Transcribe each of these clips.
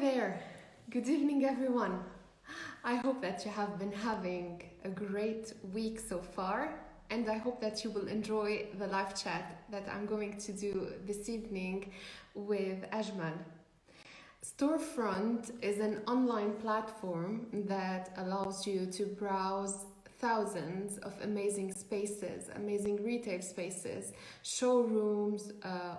there. Good evening, everyone. I hope that you have been having a great week so far, and I hope that you will enjoy the live chat that I'm going to do this evening with Ajmal. Storefront is an online platform that allows you to browse thousands of amazing spaces, amazing retail spaces, showrooms,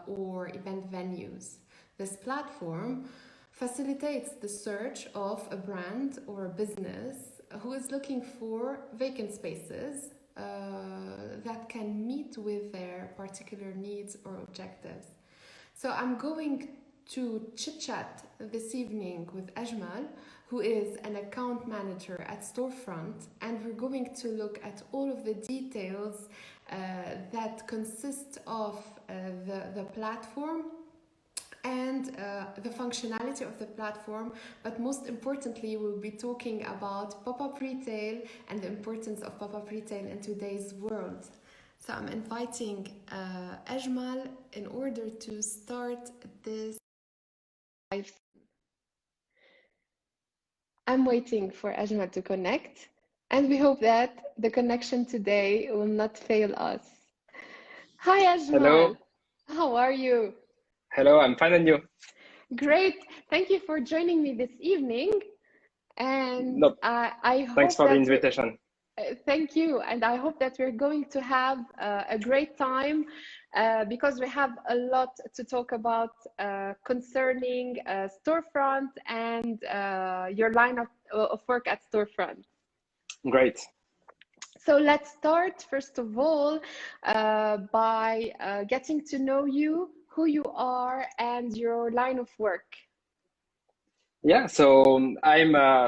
or event venues. This platform facilitates the search of a brand or a business who is looking for vacant spaces that can meet with their particular needs or objectives. So I'm going to chit chat this evening with Ajmal, who is an account manager at Storefront, and we're going to look at all of the details that consist of the platform and the functionality of the platform, but most importantly, we'll be talking about pop-up retail and the importance of pop-up retail in today's world. So I'm inviting Ajmal in order to start this live. I'm waiting for Ajmal to connect, and we hope that the connection today will not fail us. Hi Hello, Ajmal, how are you? hello, I'm fine and you? Great, thank you for joining me this evening. And No, I thanks hope for the that we're, invitation. thank you. And I hope that we're going to have a great time because we have a lot to talk about concerning Storefront and your line of work at Storefront. Great. So let's start, first of all, by getting to know you, who you are, and your line of work. Yeah, so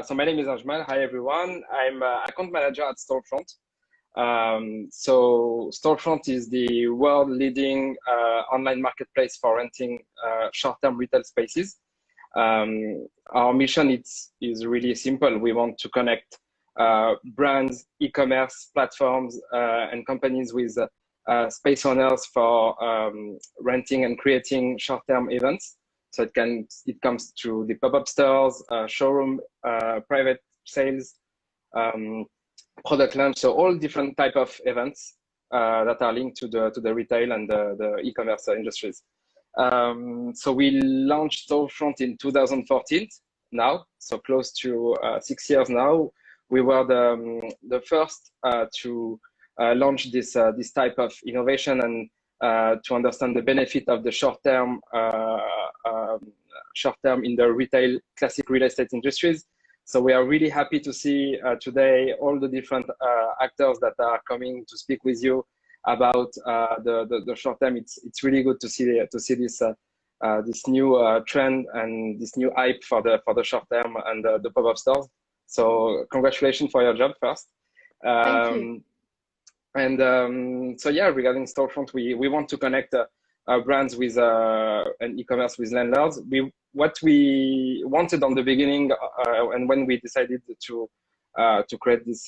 so my name is Ajmal. Hi everyone. I'm account manager at Storefront. So Storefront is the world leading online marketplace for renting short-term retail spaces. Our mission is really simple. We want to connect brands, e-commerce platforms, and companies with space owners for renting and creating short-term events. So it comes through the pop-up stores, showroom, private sales, product launch. So all different type of events that are linked to the retail and the e-commerce industries. So we launched Storefront in 2014 now, so close to 6 years now. We were the first to launch this type of innovation and to understand the benefit of the short-term in the retail, classic real estate industries. So we are really happy to see today all the different actors that are coming to speak with you about the short term. It's really good to see this new trend and this new hype for the short term and the pop-up stores. So congratulations for your job first. Thank you. So yeah, regarding Storefront, we want to connect brands with and e-commerce with landlords. What we wanted on the beginning and when we decided to create this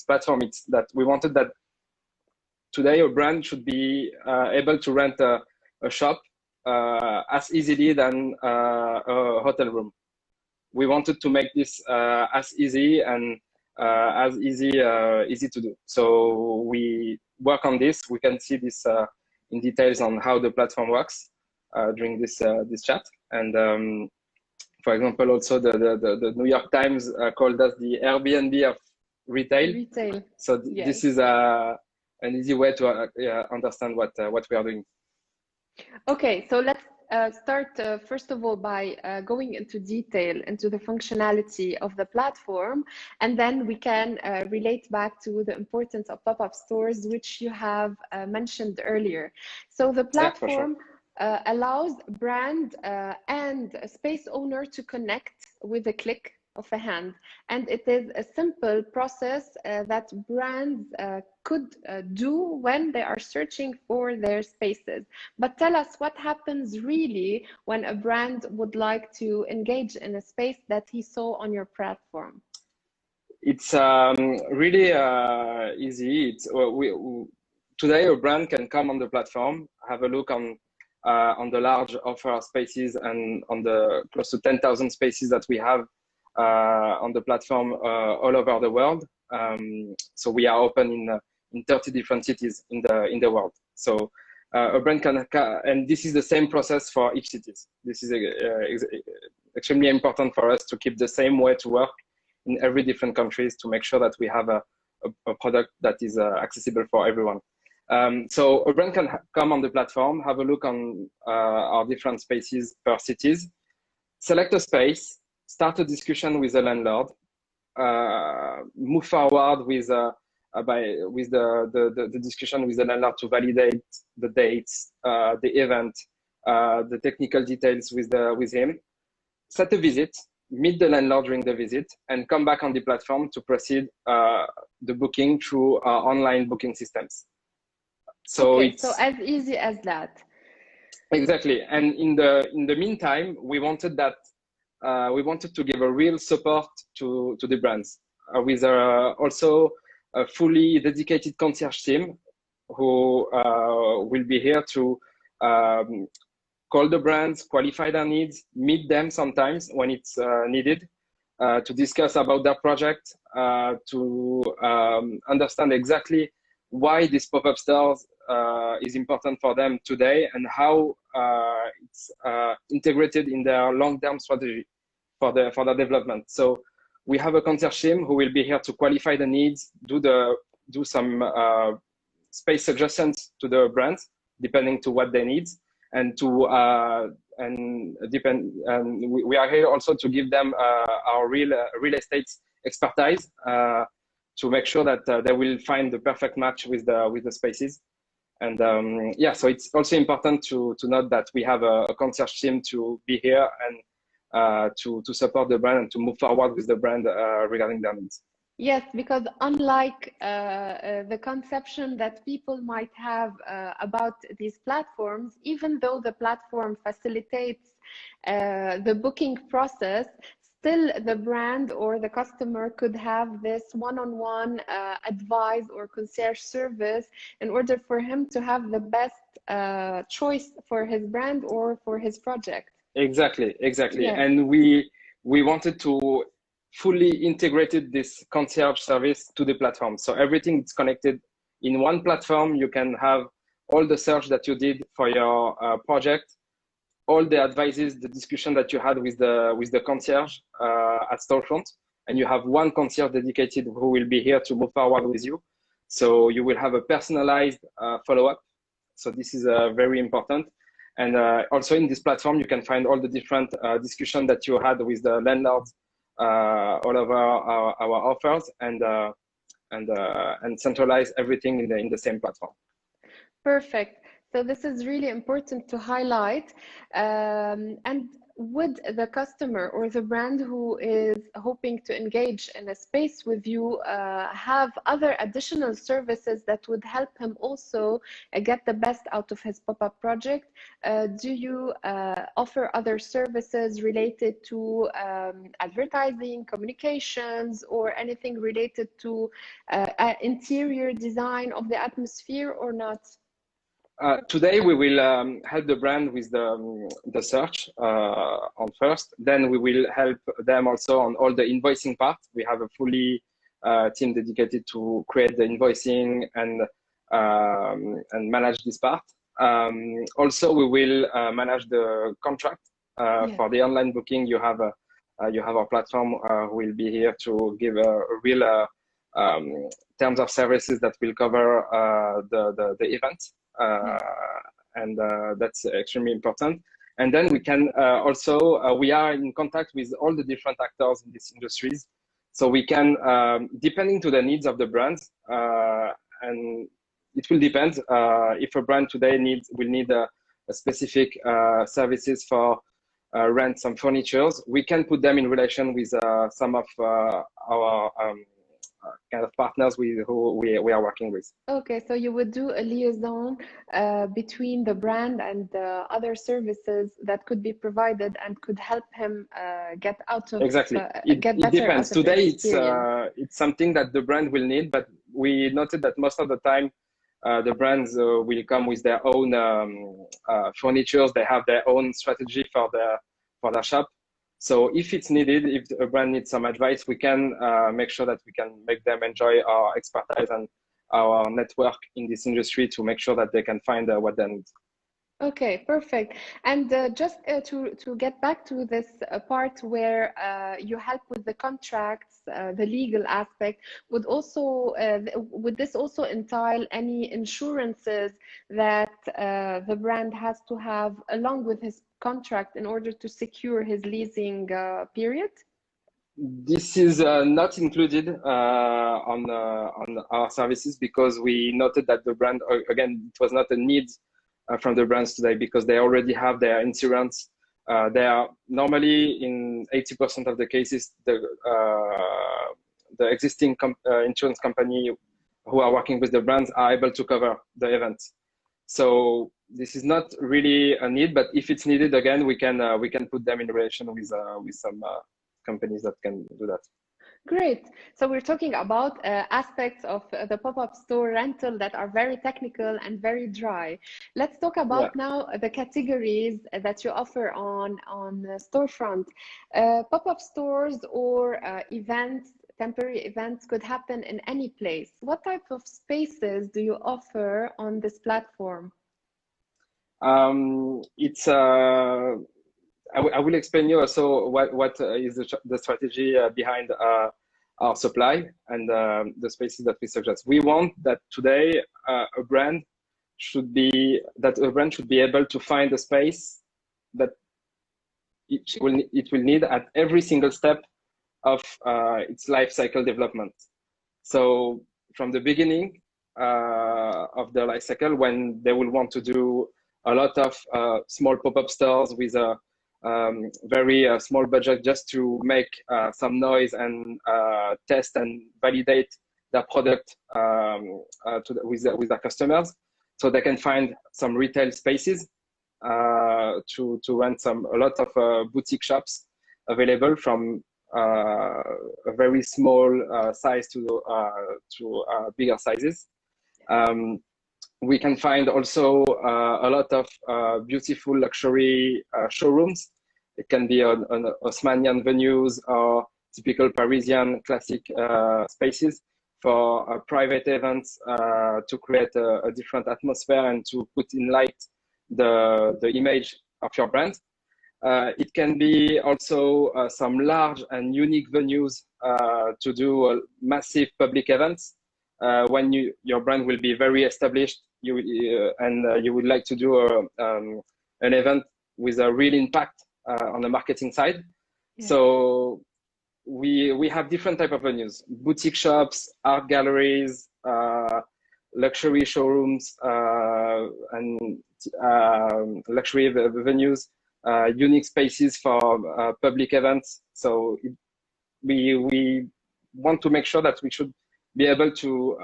platform, it's that we wanted that today a brand should be able to rent a shop as easily than a hotel room. We wanted to make this as easy and easy to do. So we work on this. We can see this in details on how the platform works during this chat. And for example, also the New York Times called us the Airbnb of retail. Retail. So Yes. This is an easy way to understand what we are doing. Okay, so let's start first of all by going into detail into the functionality of the platform, and then we can relate back to the importance of pop-up stores, which you have mentioned earlier. So the platform allows brand and a space owner to connect with a click of a hand, and it is a simple process that brands could do when they are searching for their spaces. But tell us what happens really when a brand would like to engage in a space that he saw on your platform. It's really easy. Today a brand can come on the platform, have a look on on the large offer spaces and on the close to 10,000 spaces that we have on the platform all over the world. So we are open in 30 different cities in the world. So a brand can, and this is the same process for each city. This is extremely important for us to keep the same way to work in every different countries to make sure that we have a product that is accessible for everyone. So a brand can come on the platform, have a look on our different spaces per cities, select a space, start a discussion with the landlord, move forward with the discussion with the landlord to validate the dates, the event, the technical details with him, set a visit, meet the landlord during the visit, and come back on the platform to proceed the booking through our online booking systems. So okay, it's so as easy as that. Exactly. And in the meantime, we wanted to give a real support to the brands with also a fully dedicated concierge team who will be here to call the brands, qualify their needs, meet them sometimes when it's needed, to discuss about their project, to understand exactly why this pop-up stores is important for them today and how it's integrated in their long-term strategy for the development. So we have a concierge team who will be here to qualify the needs, do some space suggestions to the brands depending to what they need, and to we are here also to give them our real estate expertise to make sure that they will find the perfect match with the spaces. And yeah, so it's also important to note that we have a concierge team to be here and to support the brand and to move forward with the brand regarding their needs. Yes, because unlike the conception that people might have about these platforms, even though the platform facilitates the booking process, still the brand or the customer could have this one-on-one advice or concierge service in order for him to have the best choice for his brand or for his project. Exactly. Yeah. And we wanted to fully integrated this concierge service to the platform. So everything is connected in one platform. You can have all the search that you did for your project, all the advices, the discussion that you had with the concierge at Storefront, and you have one concierge dedicated who will be here to move forward with you. So you will have a personalized follow-up. So this is very important. And also in this platform, you can find all the different discussion that you had with the landlords all over our offers, and centralize everything in the same platform. Perfect. So this is really important to highlight. And would the customer or the brand who is hoping to engage in a space with you have other additional services that would help him also get the best out of his pop-up project? Do you offer other services related to advertising, communications, or anything related to interior design of the atmosphere, or not? Today we will help the brand with the search on first. Then we will help them also on all the invoicing part. We have a fully team dedicated to create the invoicing and manage this part. Also, we will manage the contract for the online booking. You have our platform who will be here to give a real terms of services that will cover the event. And that's extremely important. And then we can also, we are in contact with all the different actors in these industries. So we can, depending to the needs of the brands, and it will depend if a brand today will need a specific services for rent some furnitures, we can put them in relation with some of our kind of partners who we are working with. Okay, so you would do a liaison between the brand and the other services that could be provided and could help him get out of exactly. It depends. Today it's something that the brand will need, but we noted that most of the time The brands will come with their own furnitures. They have their own strategy for their shop. So if it's needed, if a brand needs some advice, we can make sure that we can make them enjoy our expertise and our network in this industry to make sure that they can find what they need. Okay, perfect. And just to get back to this part where you help with the contracts, the legal aspect, would this also entail any insurances that the brand has to have along with his contract in order to secure his leasing period? This is not included on our services because we noted that the brand, again, it was not a need from the brands today because they already have their insurance. They are normally in 80% of the cases, the existing insurance company who are working with the brands are able to cover the event. So this is not really a need, but if it's needed, again, we can put them in relation with some companies that can do that. Great. So we're talking about aspects of the pop-up store rental that are very technical and very dry. Let's talk about now the categories that you offer on Storefront. Pop-up stores or events, temporary events could happen in any place. What type of spaces do you offer on this platform? It's I will explain you also what is the strategy behind our supply and the spaces that we suggest. We want that today a brand should be able to find a space that it will need at every single step of its life cycle development. So from the beginning of the life cycle, when they will want to do a lot of small pop-up stores with a very small budget just to make some noise and test and validate their product with their customers, so they can find some retail spaces to rent a lot of boutique shops available from a very small size to bigger sizes. We can find also a lot of beautiful luxury showrooms. It can be on Haussmannian venues or typical Parisian classic spaces for private events to create a different atmosphere and to put in light the image of your brand. It can be also some large and unique venues to do massive public events. When your brand will be very established, and you would like to do an event with a real impact on the marketing side. Yeah. So we have different type of venues: boutique shops, art galleries, luxury showrooms, and luxury venues, unique spaces for public events. So we want to make sure that we should be able to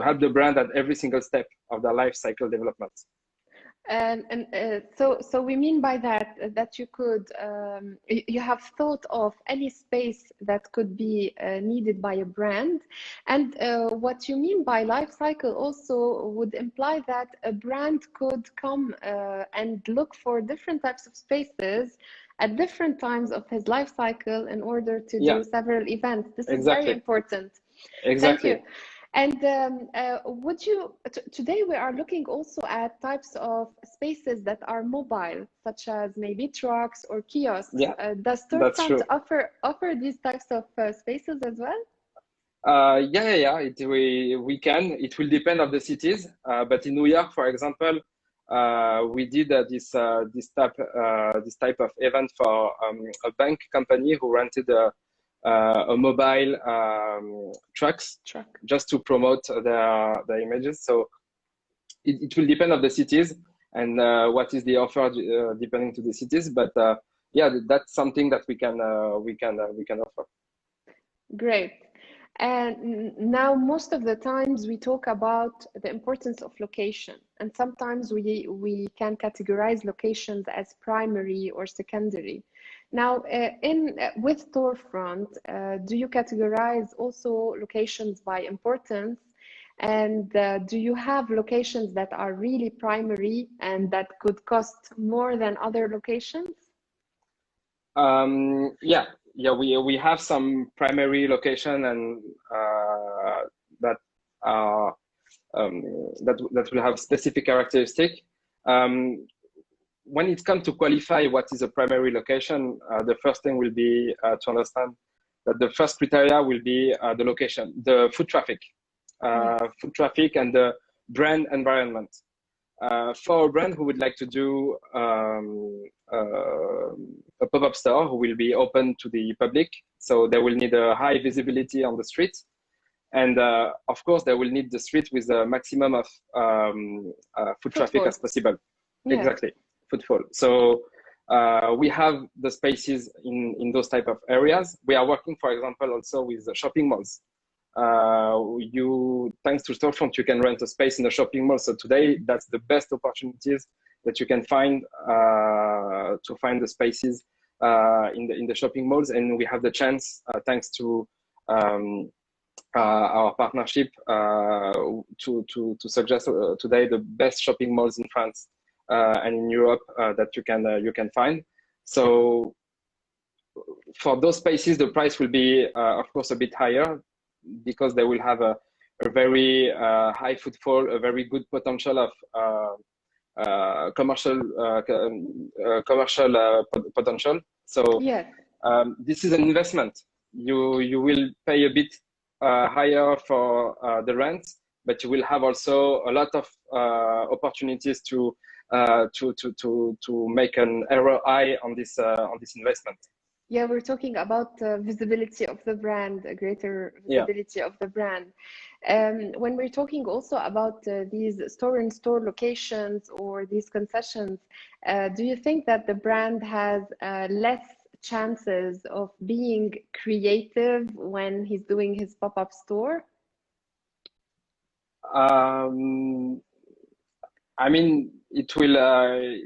help the brand at every single step of their life cycle development. So we mean by that you could you have thought of any space that could be needed by a brand, and what you mean by life cycle also would imply that a brand could come and look for different types of spaces at different times of his life cycle in order to do several events. This is very important. Exactly. Thank you. And today we are looking also at types of spaces that are mobile, such as maybe trucks or kiosks. Does Storefront offer these types of spaces as well? We can. It will depend on the cities. But in New York, for example, we did this type of event for a bank company who rented a mobile truck just to promote their images. So it will depend on the cities and what is the offer depending to the cities. But that's something that we can offer. Great. And now most of the times we talk about the importance of location, and sometimes we can categorize locations as primary or secondary. Now, with Storefront, do you categorize also locations by importance? And do you have locations that are really primary and that could cost more than other locations? We have some primary location and that are that will have specific characteristic. When it comes to qualify what is a primary location, the first thing will be to understand that the first criteria will be the location, the foot traffic, and the brand environment. For a brand who would like to do a pop-up store who will be open to the public, so they will need a high visibility on the street. And of course, they will need the street with a maximum of foot traffic as possible. Yeah. Exactly, footfall. So we have the spaces in those type of areas. We are working, for example, also with the shopping malls. Thanks to Storefront, you can rent a space in a shopping mall. So today, that's the best opportunities that you can find to find the spaces in the shopping malls. And we have the chance, thanks to our partnership, to suggest today the best shopping malls in France and in Europe that you can find. So for those spaces, the price will be, of course, a bit higher, because they will have a very high footfall, a very good potential of commercial potential. So yeah. This is an investment. You will pay a bit higher for the rent, but you will have also a lot of opportunities to make an ROI on this investment. Yeah, we're talking about visibility of the brand, a greater visibility of the brand. When we're talking also about these store-in-store locations or these concessions, do you think that the brand has less chances of being creative when he's doing his pop-up store? I mean, it will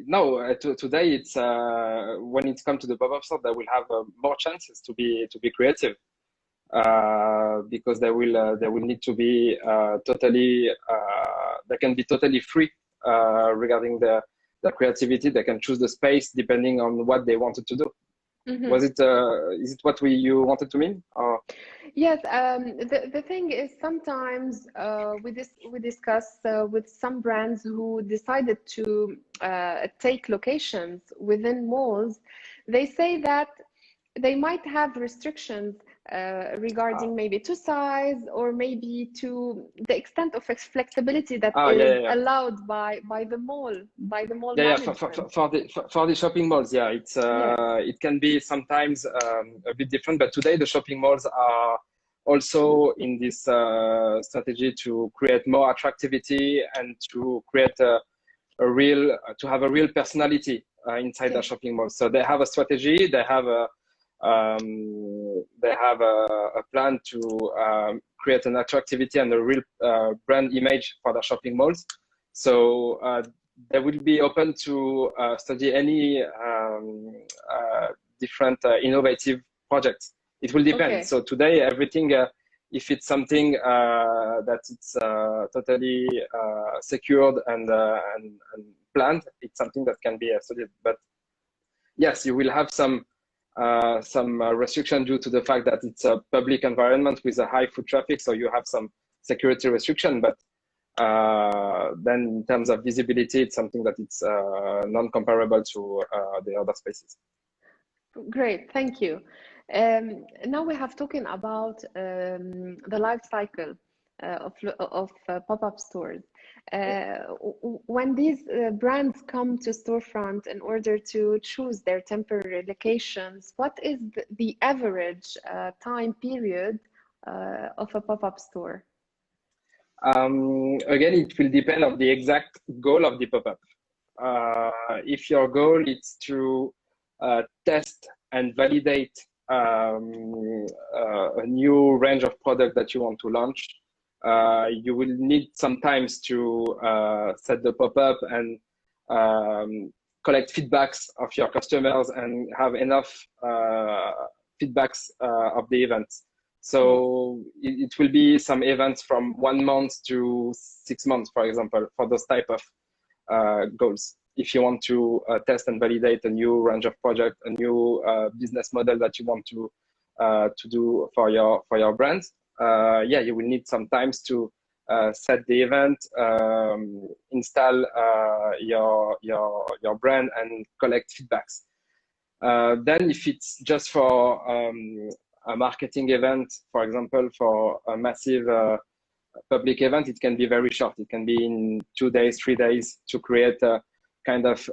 no. Today, it's when it comes to the pop-up store, they will have more chances to be creative, because they will need to be totally. They can be totally free regarding the creativity. They can choose the space depending on what they wanted to do. Mm-hmm. Was it? Is it what you wanted to mean? Or? Yes. The thing is, sometimes we discuss with some brands who decided to take locations within malls. They say that they might have restrictions regarding maybe to size, or maybe to the extent of flexibility that is allowed by the mall management. For the shopping malls, it's it can be sometimes a bit different, but today the shopping malls are also in this strategy to create more attractivity and to create to have a real personality inside the shopping mall. So they have a strategy, they have a plan to create an attractivity and a real brand image for the shopping malls. So they will be open to study any different innovative projects. It will depend. Okay. So today, everything, if it's something that it's totally secured and planned, it's something that can be studied. But yes, you will have some restriction due to the fact that it's a public environment with a high foot traffic, so you have some security restriction. But then in terms of visibility, it's something that it's non-comparable to the other spaces. Great, thank you. Now we have talking about the life cycle of pop-up stores. When these brands come to Storefront in order to choose their temporary locations, what is the average time period of a pop-up store? Again, it will depend on the exact goal of the pop-up. If your goal is to test and validate a new range of product that you want to launch, you will need sometimes to set the pop-up and collect feedbacks of your customers and have enough feedbacks of the events. So it will be some events from 1 month to 6 months, for example, for those type of goals. If you want to test and validate a new range of project, a new business model that you want to do for your brand, yeah, you will need some times to set the event, install your brand, and collect feedbacks. Then, if it's just for a marketing event, for example, for a massive public event, it can be very short. It can be in 2 days, 3 days to create a kind of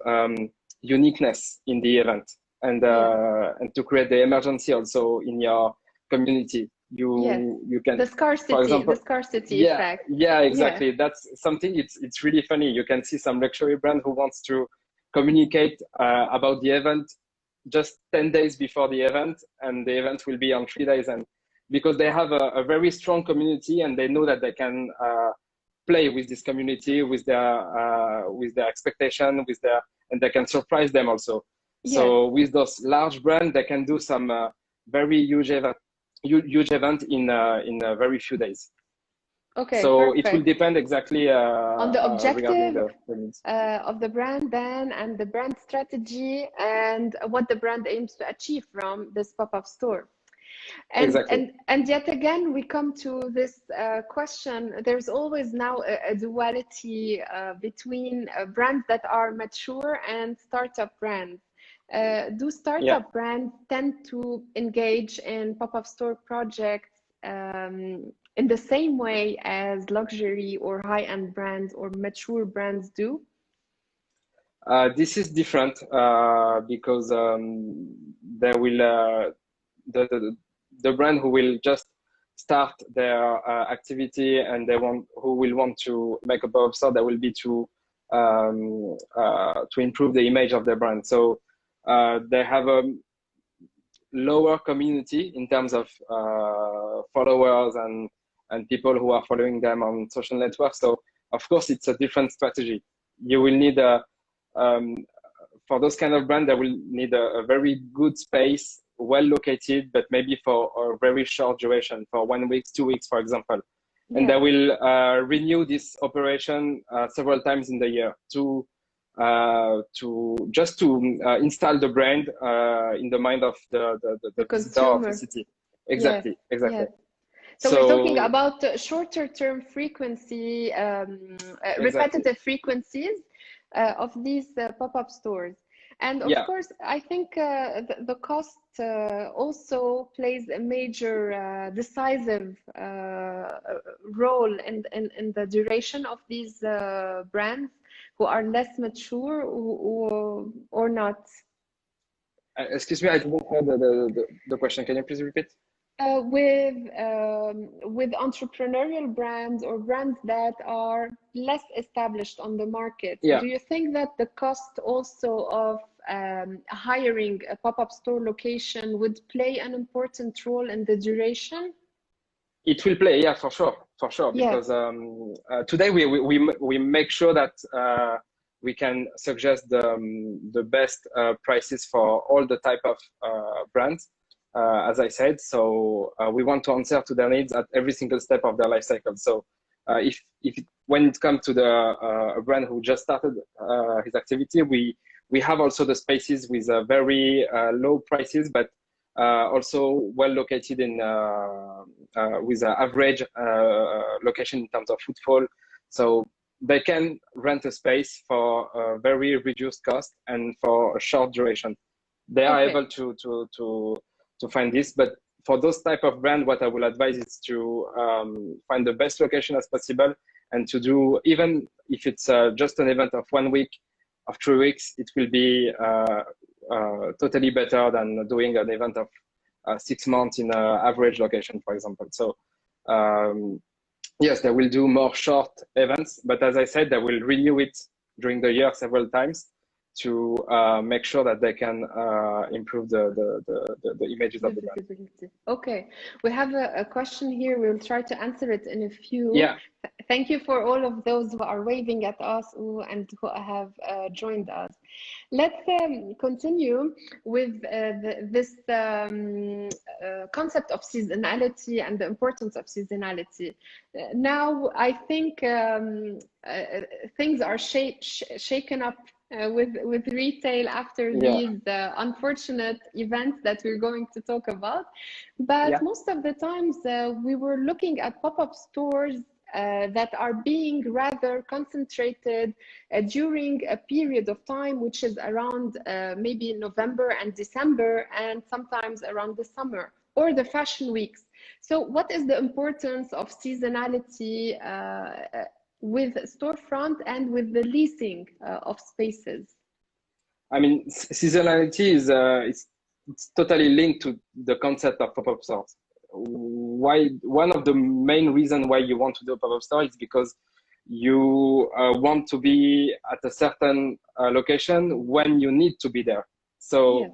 uniqueness in the event, and to create the emergency also in your community. You can, the scarcity, for example, effect. Yeah, exactly. That's something. It's really funny. You can see some luxury brand who wants to communicate about the event just 10 days before the event, and the event will be on 3 days, and because they have a very strong community, and they know that they can play with this community, with their expectation, and they can surprise them also. So with those large brands, they can do some very huge event in a very few days. Okay, so perfect. It will depend exactly on the objective of the brand then, and the brand strategy, and what the brand aims to achieve from this pop-up store. And, exactly. and yet again, we come to this question. There's always now a duality between brands that are mature and startup brands. Do startup brands tend to engage in pop-up store projects in the same way as luxury or high-end brands or mature brands do? This is different because there will the brand who will just start their activity, and who will want to make a pop-up store, that will be to improve the image of their brand. So they have a lower community in terms of followers and people who are following them on social networks. So of course, it's a different strategy. You will need for those kind of brands, they will need a very good space, well located, but maybe for a very short duration, for 1 week, 2 weeks, for example. And they will renew this operation several times in the year to install the brand in the mind of the visitor of the city. Exactly. So we're talking about shorter term frequency, repetitive frequencies of these pop-up stores. And of course, I think the cost also plays a major decisive role in the duration of these brands who are less mature or not. Excuse me, I didn't hear the question. Can you please repeat? With entrepreneurial brands or brands that are less established on the market, do you think that the cost also of hiring a pop-up store location would play an important role in the duration? It will play, for sure, because today we make sure that we can suggest the best prices for all the type of brands. As I said, so we want to answer to their needs at every single step of their life cycle. So when it comes to a brand who just started his activity, we have also the spaces with very low prices, but also well located in with an average location in terms of footfall. So they can rent a space for a very reduced cost and for a short duration. They are able to find this, but for those type of brand, what I will advise is to find the best location as possible, and to do, even if it's just an event of 1 week, of 3 weeks, it will be totally better than doing an event of 6 months in an average location, for example. So yes, they will do more short events, but as I said, they will renew it during the year several times to make sure that they can improve the images of the brand. Visibility. Okay, we have a question here. We'll try to answer it in a few. Yeah. Thank you for all of those who are waving at us and who have joined us. Let's continue with this concept of seasonality and the importance of seasonality. Now, I think things are shaken up with retail after these unfortunate events that we're going to talk about. But most of the times we were looking at pop-up stores that are being rather concentrated during a period of time which is around maybe November and December, and sometimes around the summer or the fashion weeks. So what is the importance of seasonality with Storefront and with the leasing of spaces? I mean, seasonality is it's totally linked to the concept of pop-up stores. Why? One of the main reasons why you want to do a pop-up store is because you want to be at a certain location when you need to be there. So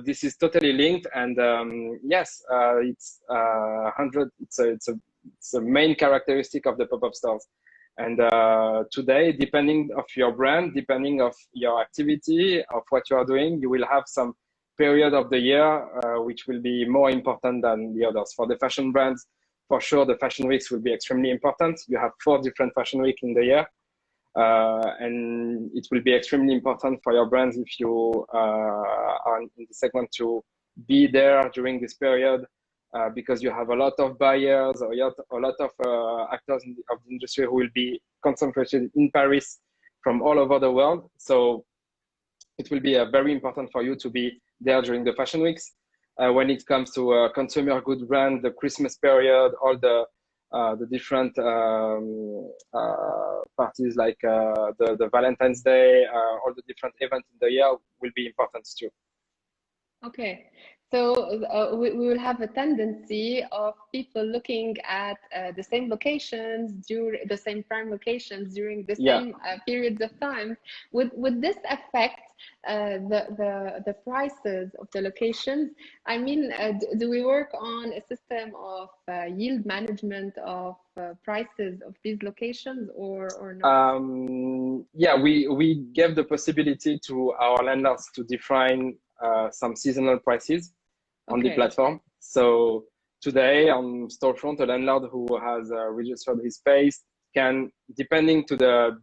this is totally linked, and yes, it's a main characteristic of the pop-up stores. And today, depending of your brand, depending of your activity, of what you are doing, you will have some period of the year which will be more important than the others. For the fashion brands, for sure, the fashion weeks will be extremely important. You have 4 different fashion weeks in the year. And it will be extremely important for your brands if you are in the segment to be there during this period. Because you have a lot of buyers or a lot of actors of the industry who will be concentrated in Paris from all over the world. So it will be very important for you to be there during the fashion weeks. When it comes to consumer good brand, the Christmas period, all the different parties like the Valentine's Day, all the different events in the year will be important too. Okay. So we will have a tendency of people looking at the same locations, during the same prime locations during the same periods of time. Would this affect the prices of the locations? I mean, do we work on a system of yield management of prices of these locations or not? Yeah, we gave the possibility to our landlords to define some seasonal prices on the platform. So today on Storefront, a landlord who has registered his space can, depending to the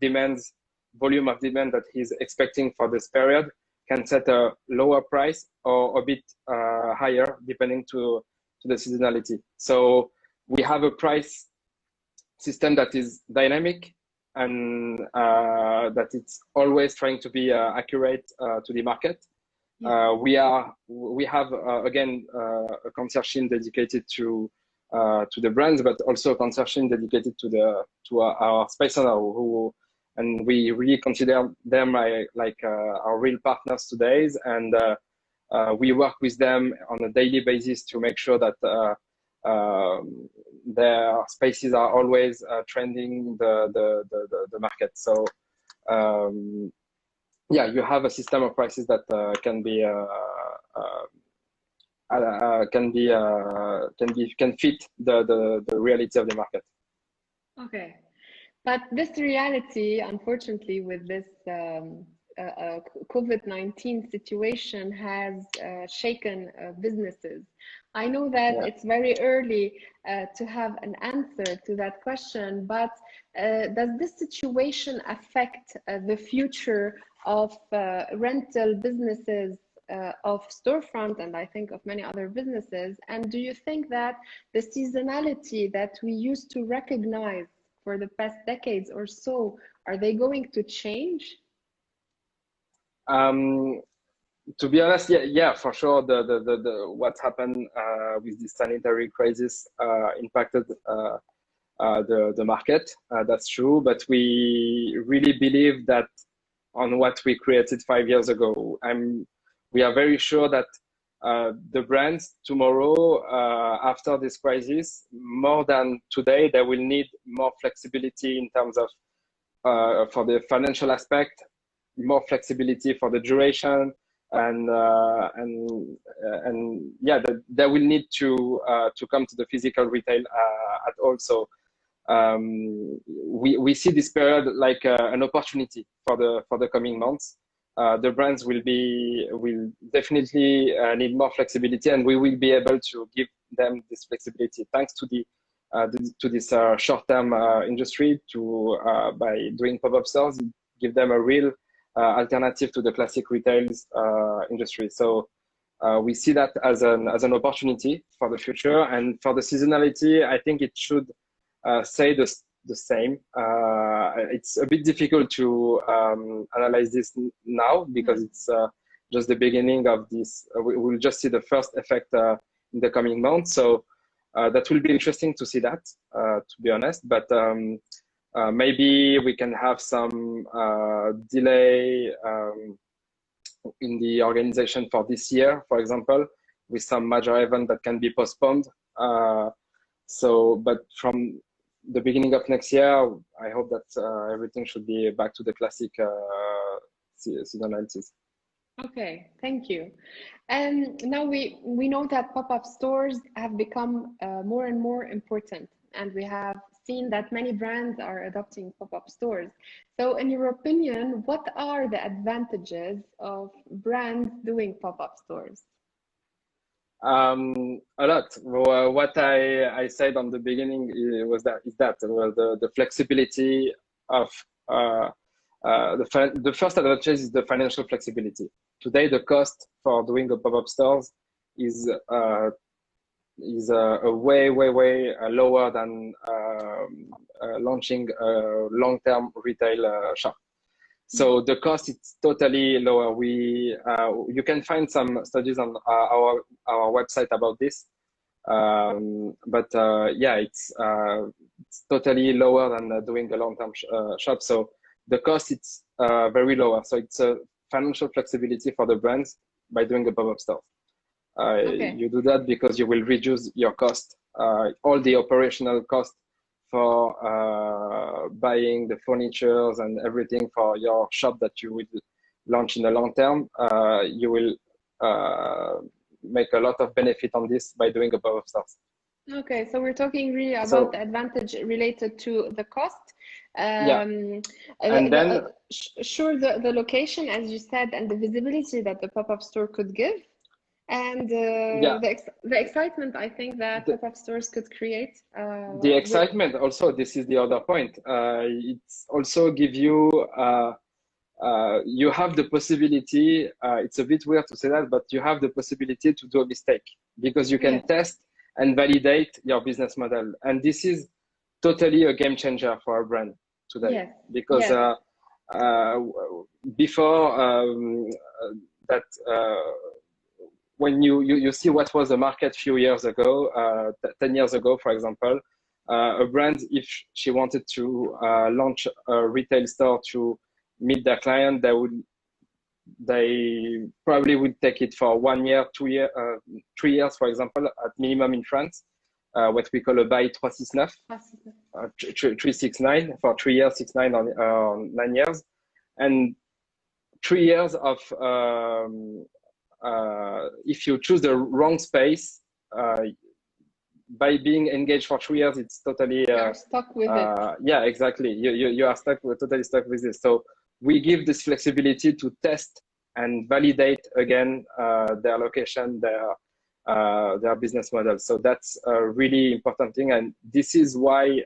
volume of demand that he's expecting for this period, can set a lower price or a bit higher depending to the seasonality. So we have a price system that is dynamic and that it's always trying to be accurate to the market. We have again a concierge team dedicated to the brands, but also a concierge team dedicated to our space owner and we really consider them like our real partners today. And we work with them on a daily basis to make sure that their spaces are always trending the market. So. Yeah, you have a system of prices that can fit the reality of the market. Okay, but this reality, unfortunately, with this COVID-19 situation, has shaken businesses. I know that it's very early to have an answer to that question, but does this situation affect the future of rental businesses of Storefront, and I think of many other businesses? And do you think that the seasonality that we used to recognize for the past decades or so, are they going to change? To be honest, yeah, for sure. The what happened with this sanitary crisis impacted the market. That's true, but we really believe that on what we created 5 years ago. We are very sure that the brands tomorrow, after this crisis, more than today, they will need more flexibility in terms of for the financial aspect, more flexibility for the duration, and yeah, they will need to come to the physical retail at all. So we see this period like an opportunity for the coming months. The brands will definitely need more flexibility, and we will be able to give them this flexibility thanks to this short-term industry, by doing pop-up stores, give them a real alternative to the classic retails industry. So we see that as an opportunity for the future. And for the seasonality, I think it should say the same. It's a bit difficult to analyze this now because it's just the beginning of this. We'll just see the first effect in the coming months. So that will be interesting to see that, to be honest. But maybe we can have some delay in the organization for this year, for example, with some major event that can be postponed. But from the beginning of next year, I hope that everything should be back to the classic seasonalities. Okay, thank you. And now we know that pop-up stores have become more and more important, and we have seen that many brands are adopting pop-up stores. So in your opinion, what are the advantages of brands doing pop-up stores? A lot. Well, what I said on the beginning is that the flexibility of the first advantage is the financial flexibility. Today, the cost for doing a pop-up stores is way lower than launching a long-term retail shop. So the cost is totally lower. You can find some studies on our website about this, yeah, it's totally lower than doing a long-term shop. So the cost is very lower. So it's a financial flexibility for the brands by doing a pop-up store. Okay. You do that because you will reduce your cost, all the operational cost for buying the furnitures and everything for your shop that you will launch in the long term. You will make a lot of benefit on this by doing a pop-up stores. Okay, so we're talking really about the advantage related to the cost. Yeah. And then sure, the location, as you said, and the visibility that the pop-up store could give. And the excitement, I think, that pop-up stores could create. The excitement also, this is the other point. It's also give you, you have the possibility, it's a bit weird to say that, but you have the possibility to do a mistake because you can test and validate your business model. And this is totally a game changer for a brand today. Because before that, when you see what was the market a few years ago, 10 years ago, for example, a brand, if she wanted to launch a retail store to meet their client, they probably would take it for 1 year, 2 years, 3 years, for example, at minimum in France, what we call a bail 369, 369 for 3 years, 6-9 on 9 years, and 3 years of if you choose the wrong space, by being engaged for 3 years, it's totally you're stuck with it. Yeah, exactly. You are totally stuck with this. So we give this flexibility to test and validate again their location, their business model. So that's a really important thing, and this is why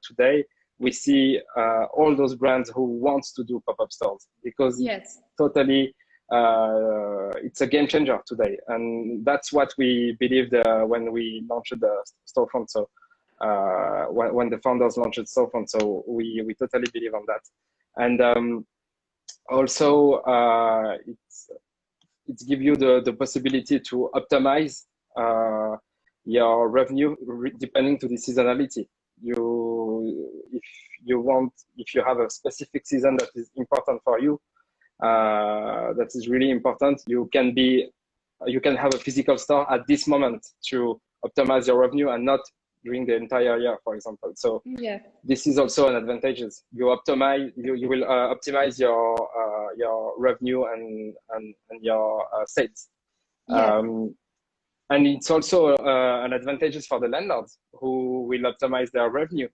today we see all those brands who want to do pop-up stores, because totally. It's a game changer today, and that's what we believed when we launched the Storefront. So when the founders launched Storefront, so we totally believe on that. And also it's give you the possibility to optimize your revenue depending to the seasonality. If you have a specific season that is important for you, that is really important, you can have a physical store at this moment to optimize your revenue and not during the entire year, for example. So Yes. this is also an advantage. You optimize, you will optimize your revenue and your sales. Yes. And it's also an advantage for the landlords who will optimize their revenue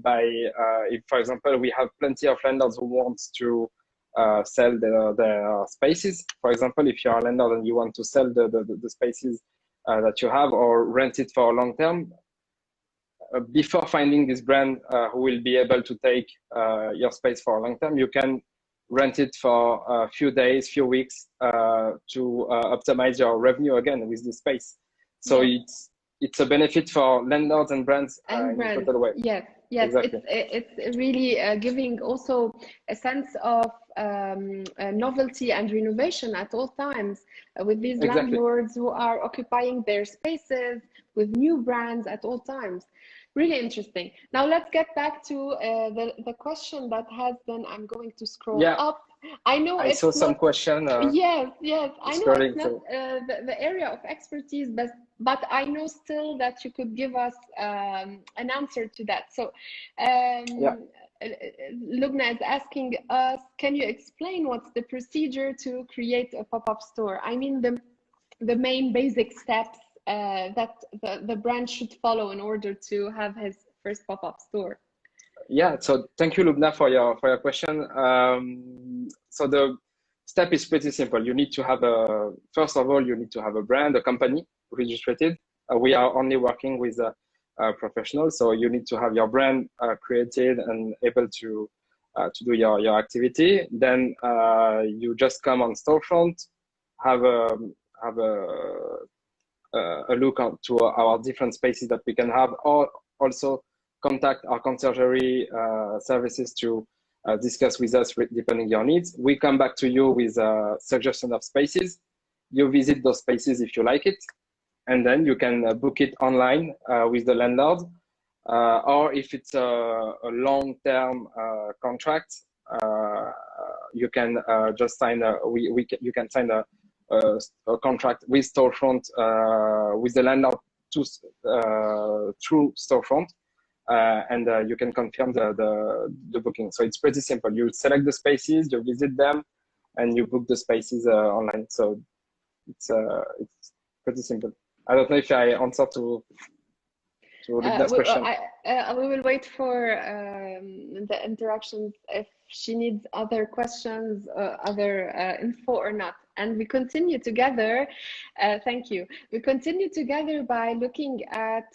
by, if, for example, we have plenty of landlords who want to sell their spaces. For example, if you're a landlord and you want to sell the spaces that you have or rent it for a long term, before finding this brand who will be able to take your space for a long time, you can rent it for a few days, few weeks to optimize your revenue again with this space. So it's a benefit for landlords and brands in a total way. Yes, yes, exactly. It's really giving also a sense of novelty and renovation at all times with these landlords who are occupying their spaces with new brands at all times. Really interesting. Now let's get back to the question that has been, I'm going to scroll up. I know I saw some question. Yes, I know it's not the area of expertise, but I know still that you could give us an answer to that. So Lubna is asking us, can you explain what's the procedure to create a pop-up store? I mean, the main basic steps that the brand should follow in order to have his first pop-up store. Yeah, so thank you, Lubna, for your question. So the step is pretty simple. You need to have first of all, you need to have a brand, a company registered. We are only working with professionals, so you need to have your brand created and able to do your activity. Then you just come on Storefront, have a look to our different spaces that we can have, or also contact our conciergerie services to discuss with us depending your needs. We come back to you with a suggestion of spaces. You visit those spaces if you like it, and then you can book it online with the landlord. Or if it's a long-term contract, you can just sign you can sign a contract with Storefront with the landlord through Storefront. And you can confirm the booking. So it's pretty simple. You select the spaces, you visit them, and you book the spaces online. So it's pretty simple. I don't know if I answered to Lubna's question. We will wait for the interactions if she needs other questions, other info or not. And we continue together. Thank you. We continue together by looking at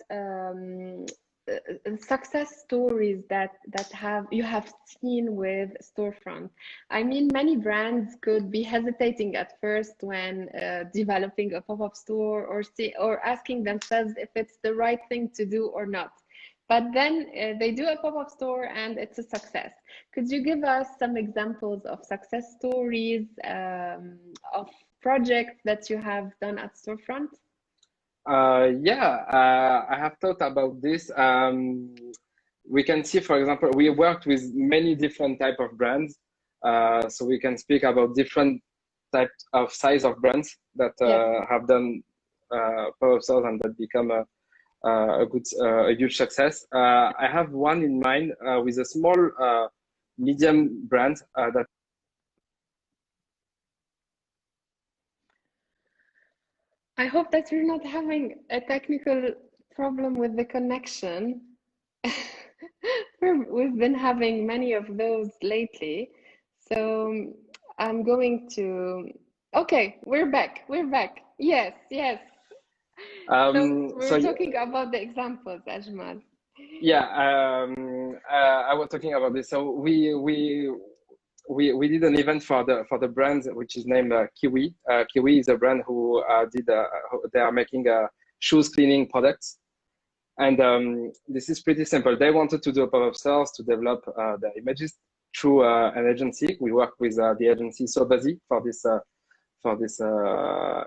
success stories that you have seen with Storefront. I mean, many brands could be hesitating at first when developing a pop-up store or asking themselves if it's the right thing to do or not. But then they do a pop-up store and it's a success. Could you give us some examples of success stories of projects that you have done at Storefront? I have thought about this. We can see, for example, we worked with many different type of brands. So we can speak about different types of size of brands that have done pop-up stores and that become a huge success. I have one in mind with a small, medium brand that. I hope that you're not having a technical problem with the connection. We've been having many of those lately. So I'm going to, okay, we're back. Yes. So we're talking about the examples, Ajmal. Yeah, I was talking about this. So we did an event for the brand which is named Kiwi. Kiwi is a brand who they are making shoes cleaning products, and this is pretty simple. They wanted to do a pop-up stores to develop their images through an agency. We worked with the agency Sobazi for this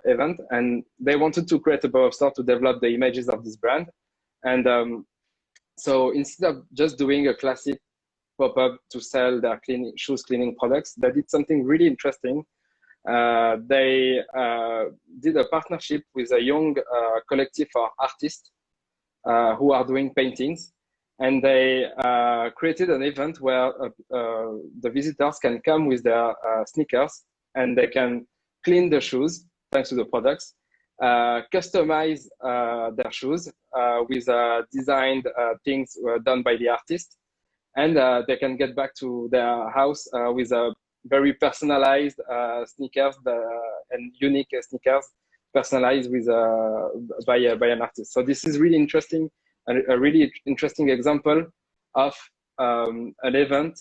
event, and they wanted to create a pop-up store to develop the images of this brand, and so instead of just doing a classic pop-up to sell their shoes cleaning products, they did something really interesting. They did a partnership with a young collective for artists who are doing paintings, and they created an event where the visitors can come with their sneakers, and they can clean the shoes thanks to the products, customize their shoes with designed things done by the artist, and they can get back to their house with a very personalized sneakers and unique sneakers personalized with by an artist. So this is really interesting, a really interesting example of an event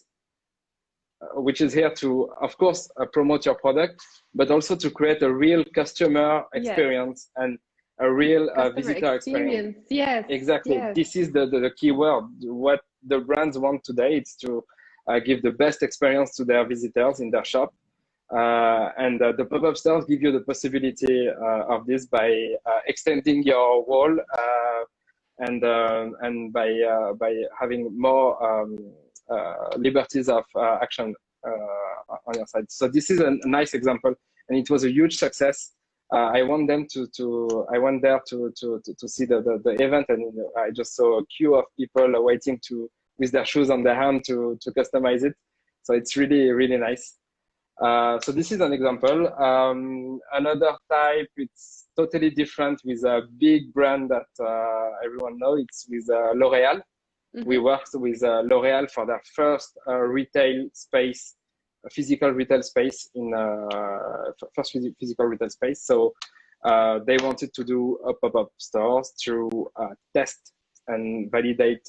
which is here to, of course, promote your product, but also to create a real customer experience and a real visitor experience. Yes, exactly. Yes. This is the key word. What the brands want today is to give the best experience to their visitors in their shop. And the pop-up stores give you the possibility of this by extending your wall and by having more liberties of action on your side. So this is a nice example, and it was a huge success. I want them I went there to see the event, and I just saw a queue of people waiting with their shoes on their hand to customize it. So it's really, really nice. So this is an example. Another type, it's totally different with a big brand that everyone knows. It's with L'Oréal. Mm-hmm. We worked with L'Oréal for their first retail space, physical retail space first physical retail space. So they wanted to do a pop-up stores to test and validate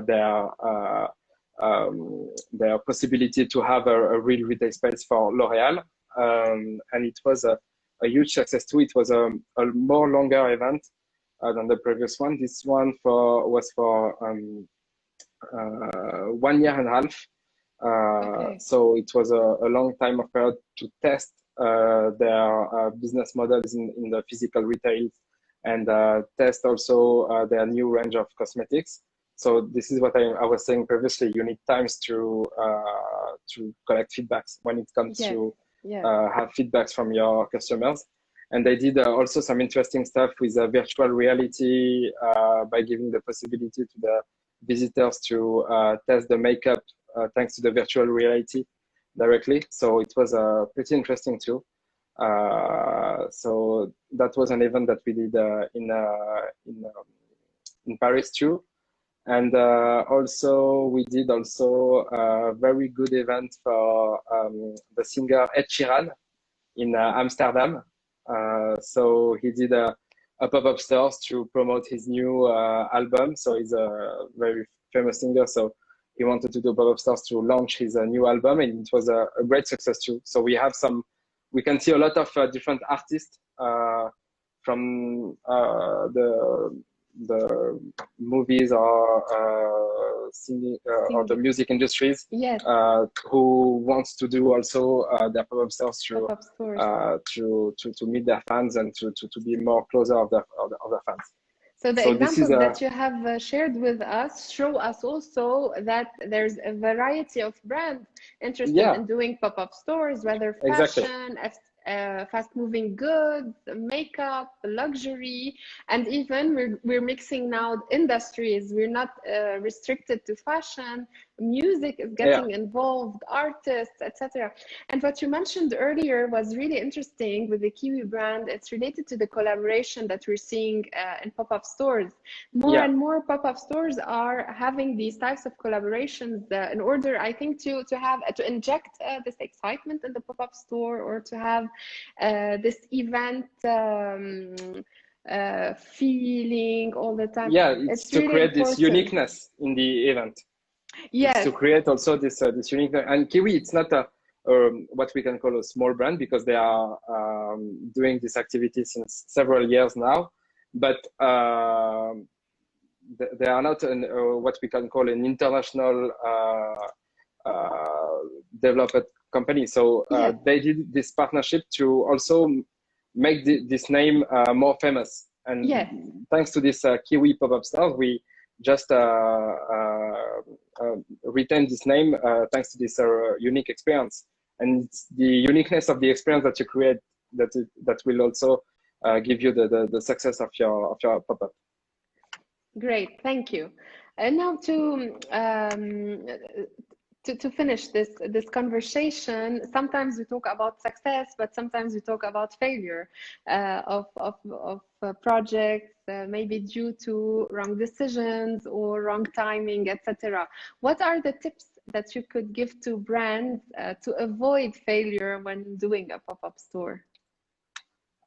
their possibility to have a real retail space for L'Oréal. And it was a huge success too. It was a more longer event than the previous one. This one was for 1 year and a half. Okay. So it was a long time of period to test their business models in the physical retail, and test also their new range of cosmetics. So this is what I was saying previously. You need times to collect feedbacks when it comes to have feedbacks from your customers. And they did also some interesting stuff with virtual reality by giving the possibility to the visitors to test the makeup thanks to the virtual reality directly. So it was pretty interesting too. So that was an event that we did in Paris too. And also we did a very good event for the singer Ed Sheeran in Amsterdam. So he did a pop-up stores to promote his new album. So he's a very famous singer. So he wanted to do pop-up stores to launch his new album, and it was a great success too. So we can see a lot of different artists from the movies or singing or the music industries, who wants to do also their pop-up stores to meet their fans and to be more closer of their fans. So the examples that you have shared with us show us also that there's a variety of brands interested in doing pop-up stores, whether fashion, fast-moving goods, makeup, luxury, and even we're mixing now industries. We're not restricted to fashion. Music is getting involved, artists, etc. And what you mentioned earlier was really interesting with the Kiwi brand. It's related to the collaboration that we're seeing in pop-up stores. More and more pop-up stores are having these types of collaborations in order, I think, to inject this excitement in the pop-up store, or to have this event feeling all the time. It's to really create this uniqueness in the event. It's to create also this uniqueness. And Kiwi, it's not what we can call a small brand, because they are doing this activity since several years now, but they are not what we can call an international developed company. So they did this partnership to also make this name more famous. And thanks to this Kiwi pop-up stores, we just retain this name thanks to this unique experience. And it's the uniqueness of the experience that you create that will also give you the success of your pop-up. Great, thank you. And now to finish this conversation, sometimes we talk about success, but sometimes we talk about failure of projects, maybe due to wrong decisions or wrong timing, etc. What are the tips that you could give to brands to avoid failure when doing a pop-up store?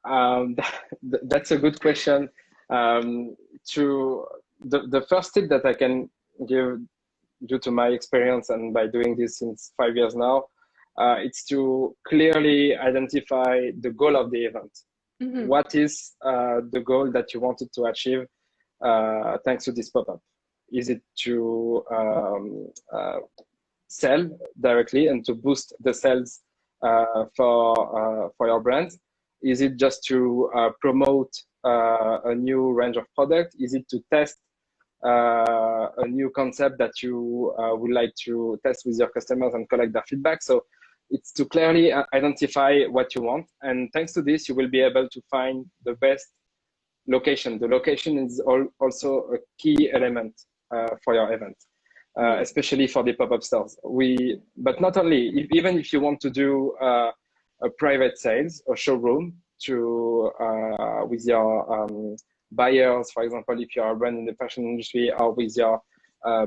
That's a good question. To the first tip that I can give due to my experience and by doing this since 5 years now, it's to clearly identify the goal of the event. Mm-hmm. What is the goal that you wanted to achieve thanks to this pop-up? Is it to sell directly and to boost the sales for your brand? Is it just to promote a new range of product? Is it to test a new concept that you would like to test with your customers and collect their feedback? So it's to clearly identify what you want. And thanks to this, you will be able to find the best location. The location is also a key element for your event. Especially for the pop-up stores. But not only, even if you want to do a private sales or showroom to with your buyers, for example, if you are a brand in the fashion industry, or with your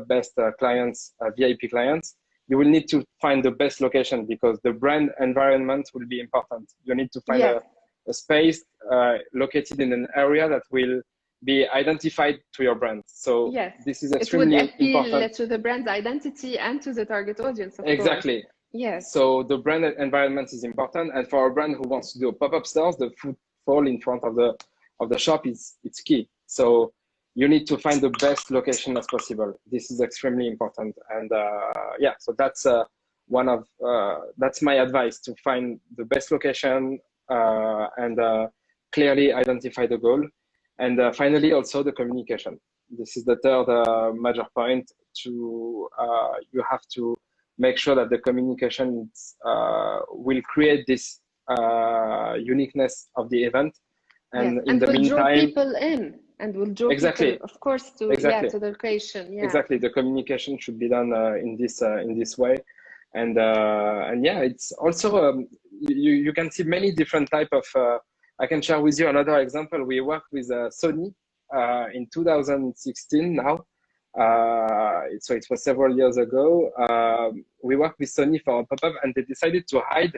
best clients, VIP clients, you will need to find the best location because the brand environment will be important. You need to find a space located in an area that will be identified to your brand. So this is extremely important. It would appeal to the brand's identity and to the target audience, of exactly. course. Yes. So the brand environment is important, and for a brand who wants to do a pop-up stores, the footfall in front of the shop it's key. So you need to find the best location as possible. This is extremely important, and yeah. So that's that's my advice, to find the best location and clearly identify the goal. And finally, also the communication. This is the third major point. You have to make sure that the communication will create this uniqueness of the event. And in the meantime, draw people in, and will draw exactly, people, of course, to to the location. Yeah. Exactly, the communication should be done in this way, and yeah, it's also you can see many different type of. I can share with you another example. We worked with Sony in 2016 now. So it was several years ago. We worked with Sony for a pop-up, and they decided to hide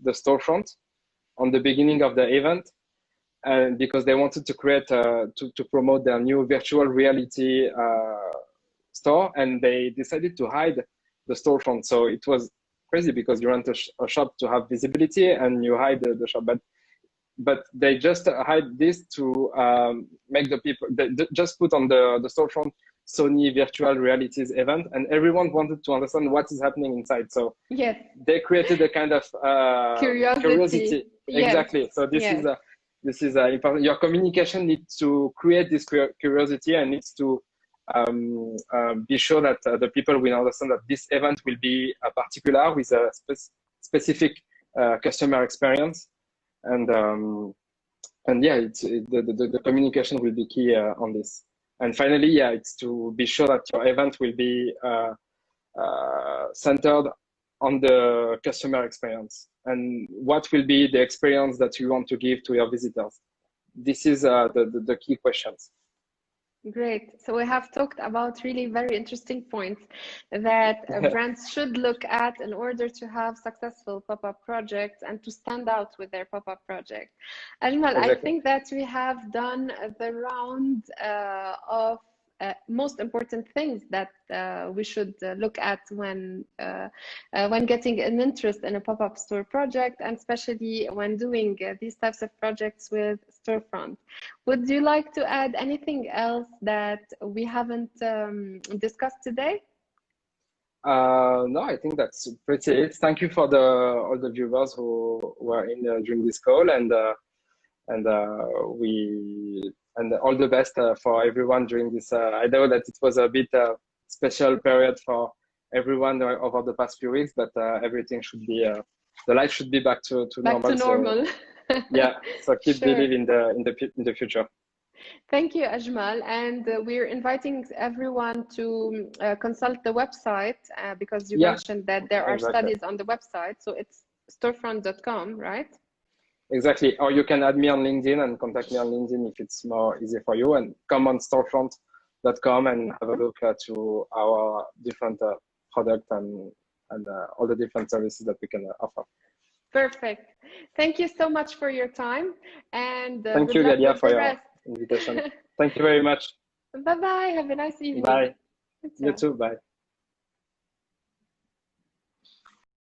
the storefront on the beginning of the event, and because they wanted to create to promote their new virtual reality store, and they decided to hide the storefront. So it was crazy because you rent a shop to have visibility, and you hide the shop, but they just hide this to make the people, they just put on the storefront Sony virtual realities event, and everyone wanted to understand what is happening inside. So they created a kind of curiosity. Exactly. So this is important. Your communication needs to create this curiosity, and needs to be sure that the people will understand that this event will be particular with a specific customer experience. And yeah, the communication will be key on this. And finally, yeah, it's to be sure that your event will be centered on the customer experience and what will be the experience that you want to give to your visitors. This is the key questions. Great. So we have talked about really very interesting points that brands should look at in order to have successful pop-up projects and to stand out with their pop-up project. Ajmal, exactly. I think that we have done the round of most important things that we should look at when getting an interest in a pop-up store project, and especially when doing these types of projects with Storefront. Would you like to add anything else that we haven't discussed today? No, I think that's pretty it. Thank you for all the viewers who were in during this call, and all the best for everyone during this. I know that it was a bit special period for everyone over the past few weeks, but everything should be the life should be back to normal. Back to normal. So, yeah, so keep believing in the future. Thank you, Ajmal. And we're inviting everyone to consult the website because you Yeah, mentioned that there are exactly. studies on the website. So it's storefront.com, right? Exactly. Or you can add me on LinkedIn and contact me on LinkedIn if it's more easy for you, and come on storefront.com and have a look to our different product and all the different services that we can offer. Perfect. Thank you so much for your time, and Thank good you, luck Galia, with for the your rest. invitation. Thank you very much. Bye bye. Have a nice evening. Bye. You Ciao. too. Bye.